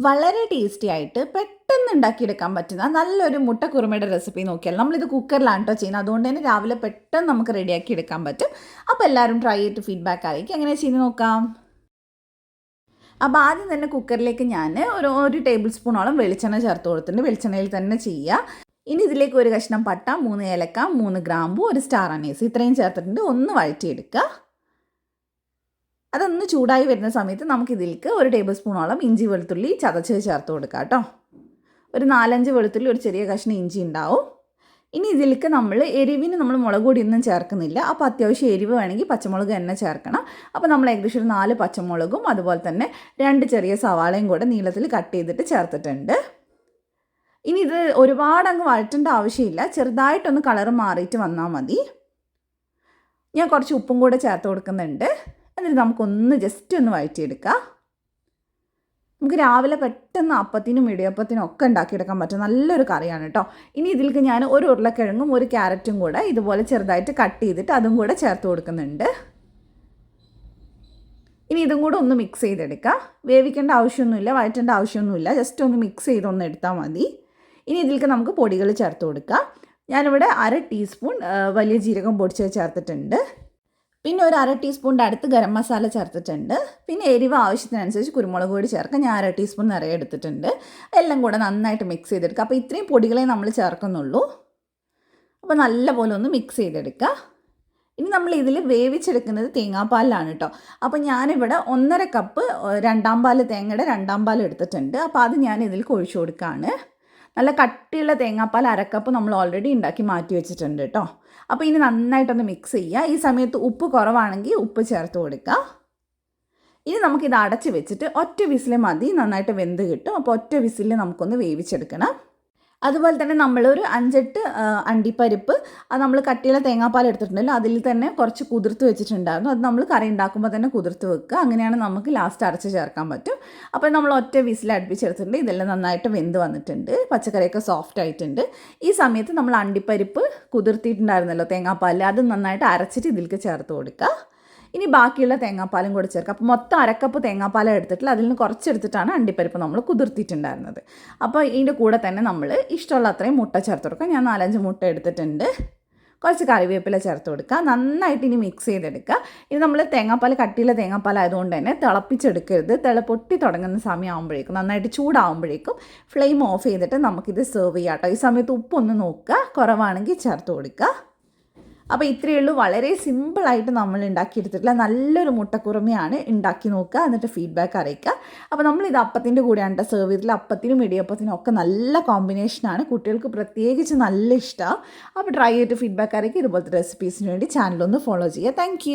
വളരെ ടേസ്റ്റി ആയിട്ട് പെട്ടെന്ന് ഉണ്ടാക്കിയെടുക്കാൻ പറ്റുന്ന നല്ലൊരു മുട്ട കുറുമയുടെ റെസിപ്പി നോക്കിയാൽ നമ്മളിത് കുക്കറിലാണ് കേട്ടോ ചെയ്യുന്നത്. അതുകൊണ്ട് തന്നെ രാവിലെ പെട്ടെന്ന് നമുക്ക് റെഡിയാക്കി എടുക്കാൻ പറ്റും. അപ്പോൾ എല്ലാവരും ട്രൈ ചെയ്തിട്ട് ഫീഡ്ബാക്ക് അറിയിക്കും. എങ്ങനെ ചെയ്ത് നോക്കാം. അപ്പോൾ ആദ്യം തന്നെ കുക്കറിലേക്ക് ഞാൻ ഒരു ടേബിൾ സ്പൂണോളം വെളിച്ചെണ്ണ ചേർത്ത് കൊടുത്തിട്ടുണ്ട്. വെളിച്ചെണ്ണയിൽ തന്നെ ചെയ്യുക. ഇനി ഇതിലേക്ക് ഒരു കഷ്ണം പട്ട, 3 ഏലക്ക, 3 ഗ്രാമ്പു, ഒരു സ്റ്റാർ അനീസ് ഇത്രയും ചേർത്തിട്ടുണ്ട്. ഒന്ന് വഴറ്റിയെടുക്കുക. അതൊന്ന് ചൂടായി വരുന്ന സമയത്ത് നമുക്കിതിലേക്ക് ഒരു ടേബിൾ സ്പൂണോളം ഇഞ്ചി വെളുത്തുള്ളി ചതച്ച് ചേർത്ത് കൊടുക്കാം കേട്ടോ. ഒരു 4-5 വെളുത്തുള്ളി, ഒരു ചെറിയ കഷ്ണം ഇഞ്ചി ഉണ്ടാവും. ഇനി ഇതിലേക്ക് നമ്മൾ എരിവിന് നമ്മൾ മുളക് പൊടിയൊന്നും ചേർക്കുന്നില്ല. അപ്പോൾ അത്യാവശ്യം എരിവ് വേണമെങ്കിൽ പച്ചമുളക് തന്നെ ചേർക്കണം. അപ്പോൾ നമ്മൾ ഏകദേശം ഒരു 4 പച്ചമുളകും അതുപോലെ തന്നെ 2 ചെറിയ സവാളയും കൂടെ നീളത്തിൽ കട്ട് ചെയ്തിട്ട് ചേർത്തിട്ടുണ്ട്. ഇനി ഇത് ഒരുപാട് അങ്ങ് വഴറ്റേണ്ട ആവശ്യമില്ല. ചെറുതായിട്ടൊന്ന് കളറ് മാറിയിട്ട് വന്നാൽ മതി. ഞാൻ കുറച്ച് ഉപ്പും കൂടെ ചേർത്ത് കൊടുക്കുന്നുണ്ട്. എന്നിട്ട് നമുക്കൊന്ന് ജസ്റ്റ് ഒന്ന് വഴറ്റിയെടുക്കാം. നമുക്ക് രാവിലെ പെട്ടെന്ന് അപ്പത്തിനും ഇടിയപ്പത്തിനും ഒക്കെ ഉണ്ടാക്കിയെടുക്കാൻ പറ്റും നല്ലൊരു കറിയാണ് കേട്ടോ. ഇനി ഇതിലേക്ക് ഞാൻ ഒരു ഉരുളക്കിഴങ്ങും ഒരു ക്യാരറ്റും കൂടെ ഇതുപോലെ ചെറുതായിട്ട് കട്ട് ചെയ്തിട്ട് അതും കൂടെ ചേർത്ത് കൊടുക്കുന്നുണ്ട്. ഇനി ഇതും കൂടെ ഒന്ന് മിക്സ് ചെയ്തെടുക്കുക. വേവിക്കേണ്ട ആവശ്യമൊന്നുമില്ല, വഴറ്റേണ്ട ആവശ്യമൊന്നുമില്ല. ജസ്റ്റ് ഒന്ന് മിക്സ് ചെയ്തൊന്ന് എടുത്താൽ മതി. ഇനി ഇതിലേക്ക് നമുക്ക് പൊടികൾ ചേർത്ത് കൊടുക്കാം. ഞാനിവിടെ 1/2 ടീസ്പൂൺ വലിയ ജീരകം പൊടിച്ചത് ചേർത്തിട്ടുണ്ട്. പിന്നെ ഒരു 1/2 ടീസ്പൂണിൻ്റെ അടുത്ത് ഗരം മസാല ചേർത്തിട്ടുണ്ട്. പിന്നെ എരിവ് ആവശ്യത്തിനനുസരിച്ച് കുരുമുളക് പൊടി ചേർക്കാം. ഞാൻ 1/2 ടീസ്പൂൺ നിറയെ എടുത്തിട്ടുണ്ട്. എല്ലാം കൂടെ നന്നായിട്ട് മിക്സ് ചെയ്തെടുക്കുക. അപ്പോൾ ഇത്രയും പൊടികളെ നമ്മൾ ചേർക്കുന്നുള്ളൂ. അപ്പോൾ നല്ലപോലെ ഒന്ന് മിക്സ് ചെയ്തെടുക്കുക. ഇനി നമ്മൾ ഇതിൽ വേവിച്ചെടുക്കുന്നത് തേങ്ങാപ്പാലിലാണ് കേട്ടോ. അപ്പോൾ ഞാനിവിടെ 1.5 കപ്പ് രണ്ടാം പാൽ തേങ്ങയുടെ രണ്ടാം പാൽ എടുത്തിട്ടുണ്ട്. അപ്പോൾ അത് ഞാൻ ഇതിൽ ഒഴിച്ചു കൊടുക്കുകയാണ്. നല്ല കട്ടിയുള്ള തേങ്ങാപ്പാൽ 1/2 കപ്പ് നമ്മൾ ഓൾറെഡി ഉണ്ടാക്കി മാറ്റി വെച്ചിട്ടുണ്ട് കേട്ടോ. അപ്പോൾ ഇനി നന്നായിട്ടൊന്ന് മിക്സ് ചെയ്യുക. ഈ സമയത്ത് ഉപ്പ് കുറവാണെങ്കിൽ ഉപ്പ് ചേർത്ത് കൊടുക്കുക. ഇനി നമുക്കിത് അടച്ച് വെച്ചിട്ട് ഒറ്റ വിസിൽ മതി, നന്നായിട്ട് വെന്ത് കിട്ടും. അപ്പോൾ ഒറ്റ വിസിൽ നമുക്കൊന്ന് വേവിച്ചെടുക്കണം. അതുപോലെ തന്നെ നമ്മളൊരു 5-8 അണ്ടിപ്പരിപ്പ് അത് നമ്മൾ കട്ടിയുള്ള തേങ്ങാപ്പാൽ എടുത്തിട്ടുണ്ടല്ലോ, അതിൽ തന്നെ കുറച്ച് കുതിർത്ത് വെച്ചിട്ടുണ്ടായിരുന്നു. അത് നമ്മൾ കറി ഉണ്ടാക്കുമ്പോൾ തന്നെ കുതിർത്ത് വെക്കുക. അങ്ങനെയാണ് നമുക്ക് ലാസ്റ്റ് അരച്ച് ചേർക്കാൻ പറ്റും. അപ്പോൾ നമ്മൾ ഒറ്റ വിസിൽ അടുപ്പിച്ചെടുത്തിട്ടുണ്ട്. ഇതെല്ലാം നന്നായിട്ട് വെന്ത് വന്നിട്ടുണ്ട്. പച്ചക്കറിയൊക്കെ സോഫ്റ്റ് ആയിട്ടുണ്ട്. ഈ സമയത്ത് നമ്മൾ അണ്ടിപ്പരിപ്പ് കുതിർത്തിയിട്ടുണ്ടായിരുന്നല്ലോ തേങ്ങാപ്പാലിൽ, അത് നന്നായിട്ട് അരച്ചിട്ട് ഇതിലേക്ക് ചേർത്ത് കൊടുക്കുക. ഇനി ബാക്കിയുള്ള തേങ്ങാപ്പാലും കൂടെ ചേർക്കുക. അപ്പോൾ മൊത്തം 1/2 കപ്പ് തേങ്ങാപ്പാലം എടുത്തിട്ടില്ല, അതിൽ നിന്ന് കുറച്ചെടുത്തിട്ടാണ് അണ്ടിപ്പരിപ്പ് നമ്മൾ കുതിർത്തിയിട്ടുണ്ടായിരുന്നത്. അപ്പോൾ ഇതിൻ്റെ കൂടെ തന്നെ നമ്മൾ ഇഷ്ടമുള്ള അത്രയും മുട്ട ചേർത്ത് കൊടുക്കുക. ഞാൻ 4-5 മുട്ട എടുത്തിട്ടുണ്ട്. കുറച്ച് കറിവേപ്പില ചേർത്ത് കൊടുക്കുക. നന്നായിട്ട് ഇനി മിക്സ് ചെയ്തെടുക്കുക. ഇനി നമ്മൾ തേങ്ങാപ്പാൽ കട്ടിയുള്ള തേങ്ങാപ്പാലായതുകൊണ്ട് തന്നെ തിളപ്പിച്ചെടുക്കരുത്. പൊട്ടി തുടങ്ങുന്ന സമയമാകുമ്പോഴേക്കും, നന്നായിട്ട് ചൂടാകുമ്പോഴേക്കും ഫ്ലെയിം ഓഫ് ചെയ്തിട്ട് നമുക്കിത് സെർവ് ചെയ്യാം കേട്ടോ. ഈ സമയത്ത് ഉപ്പൊന്ന് നോക്കുക, കുറവാണെങ്കിൽ ചേർത്ത് കൊടുക്കുക. അപ്പോൾ ഇത്രയേ ഉള്ളൂ. വളരെ സിമ്പിളായിട്ട് നമ്മൾ ഉണ്ടാക്കിയെടുത്തിട്ടുള്ള നല്ലൊരു മുട്ടക്കുറുമയാണ്. ഉണ്ടാക്കി നോക്കുക, എന്നിട്ട് ഫീഡ്ബാക്ക് അറിയിക്കുക. അപ്പോൾ നമ്മളിത് അപ്പത്തിൻ്റെ കൂടെയാണ് സെർവ് ചെയ്തിട്ടുള്ള. അപ്പത്തിനും ഇടിയപ്പത്തിനും ഒക്കെ നല്ല കോമ്പിനേഷനാണ്. കുട്ടികൾക്ക് പ്രത്യേകിച്ച് നല്ല ഇഷ്ടമാണ്. അപ്പോൾ ട്രൈ ചെയ്തിട്ട് ഫീഡ്ബാക്ക് അറിയിക്കുക. ഇതുപോലത്തെ റെസിപ്പീസിന് വേണ്ടി ചാനലൊന്ന് ഫോളോ ചെയ്യുക. താങ്ക്